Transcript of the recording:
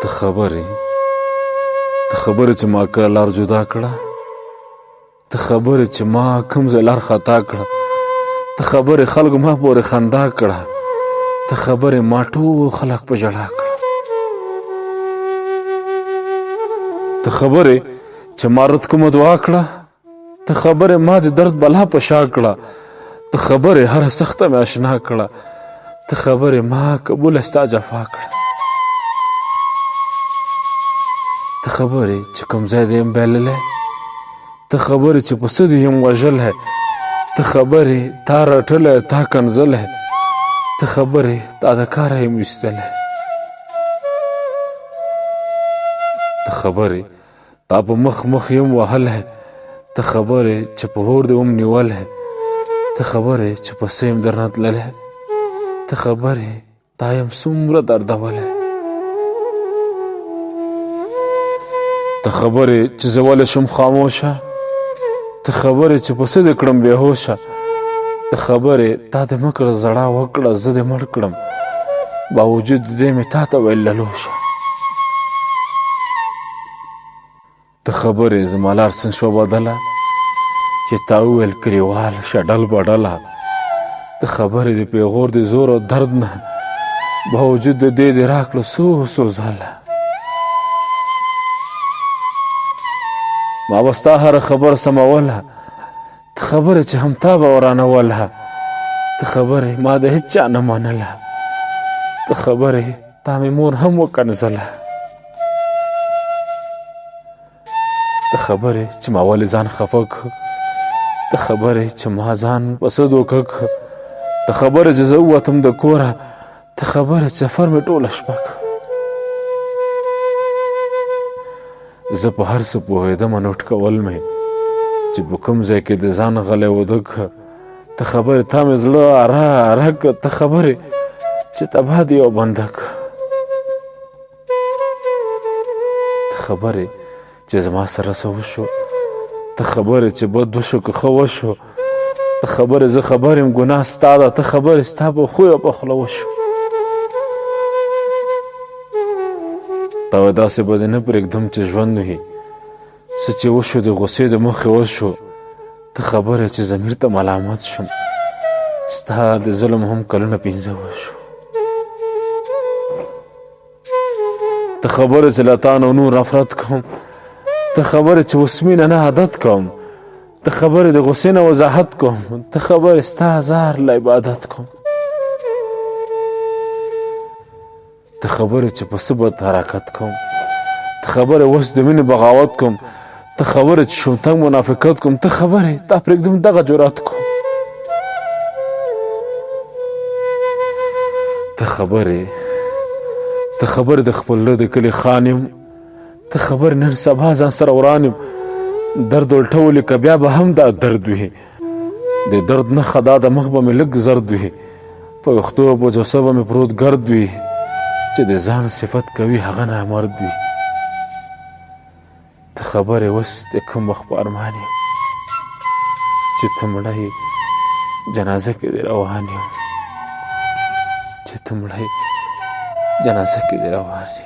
ته خبرې چې ما که لار جدا کړه، ته خبرې چې ما کوم ځای لار خطا کړه، ته خبرې خلکو ما پورې خندا کړه، ته خبرې ما ټول خلک په ژړا کړه، ته خبرې چې ما رد کومه دعا کړه، ته خبرې ما د درد بلا په شا کړه، ته خبرې هره سخته مې اشنا کړه، ته خبرې ما قبوله ستا جفا کړه، ته خبرې چې کوم ځای دې یم بایللی، ته خبرې چې په څه دې یم وژلی، ته خبرې تا رټلی تا کنځلی، ته خبرې تا د کاره یم ویستلی، ته خبرې تا په مخ یم وهلی، ته خبرې چې په هور دې وم نیولی، ته خبرې چې په څه یم درنه تللی، ته خبرې تا یم څومره دردولی، ته خبرې چې زه ولې شم خاموشه، ته خبرې چې په څه دې کړم بېهوشه، ته خبرې تا دې مه کړه زړه وکړه زه دې مړ کړم، باوجود د دې مې تا ته ویل للوشه، ته خبرې زما لار څنګه شوه بدله چې تا وویل کلیوال شه ډل بډله، ته خبرې د پیغور د زور او درد نه باوجود د دې دې راکړه څو ځله، ما به ستا هره خبره سموله، ته خبرې چې هم تا به ورانوله، ته خبرې ما د هېچ چا نه منله، ته خبرې تا مې مور هم وکنځله، ته خبرې چې ما ولې ځان خفه کړه، ته خبرې چې ما ځان په څه دوکه کړه، ته خبرې چې زه ووتم د کوره، ته خبرې چې سفر مې ټوله شپه کړه، زه په هر څه پوهېدم نوټ کول مې چې په کوم ځای کې د ځان غلی وده کړه، ته خبرې تا مې زړه اره کړه، ته خبرې چې تباه دې یو بنده کړه، ته خبرې چې زما سره څه وشو، ته خبرې چې بد وشو که ښه وشو، ته خبرې زه خبر یم ګناه ستا ده، ته خبرې ستا په خوی او په خوله وشو، ته وایې داسې به دې نه پرېږدم چې ژوند وي څه چې وشو د غوسې د مخې وشو، ته خبرې چې ضمیر ته ملامت شم ستا د ظلم هم کلونه 15 وشو، ته خبرې چې له تا نه نور نفرت کوم، ته خبرې چې اوس مینه نه عادت کوم، ته خبرې د غوسې نه وضاحت کوم، ته خبرې ستا هزار له عبادت کوم، ته خبرې چې په څه بد حرکت کوم، ته خبرې اوس د مینې بغاوت کوم، ته خبرې چې شومتنګ منافقت کوم، ته خبرې تا پرېږدم دغه جرأت کوم، ته خبرې د خپل زړه د کلي خان یم، ته خبرې نن سبا ځان سره وران یم، درد الټولې که بیا به هم دا درد وي، د درد نښه دا د مخ به مې لږ زرد وي، په ویښتو او په جوسه به مې پروت ګرد وي، چې د ځان صفت کوي هغه نامرد وي، ته خبرې اوس د کوم وخت په ارمان یم چې ته مړه یې جنازه کې دې روان یم، چې ته مړه یې جنازه کې دې روان یم.